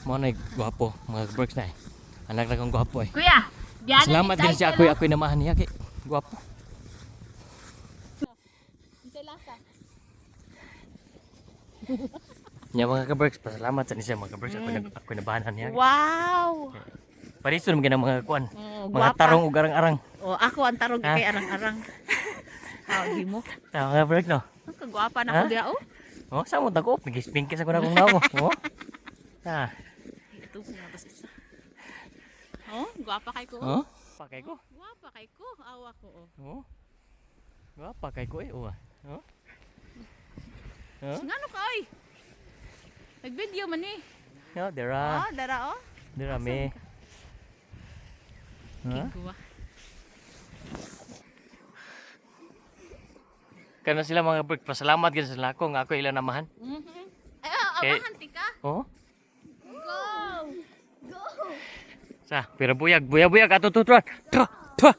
Mo na gwapo mga kaberks na eh. Anak na kong gwapo eh. Kuya, biyanan Salamat din siya ako'y namahan niya kay gwapo. Nya mga kaberks, pasalamat sa niya mga kaberks ako'y nabahanan niya. Wow! Pariso naman ng mga kuan. Oh, Mga gwapa. tarong ug arang-arang. Oh, ako ang tarong Ha? kay arang-arang. Di mo. Sa mga kaberks no. Ang kagwapa na Ha? ko diya, oh. Oh, sa mo tako, nagispinkis ako na kung namo. Oh. Ha. Ito po nga isa. Oh, gwapa kay ko. Oh. Pakay ko. Gwapa kay ko. Awa ko, oh. Oh. Gwapo kay ko eh. Oh. Oh. Oh. Ngano ka, oy? Nag-video man eh. No, dera. Oh, dara, oh. Dera me. Ha? Kigwa. Kana sila mga kaberks, pasalamat gyud sa lako nga ako ila namahan. Ay, Okay. abahan ka. Oh. Go! Go! Sa, pero buyag ato tutron. Tra, tra.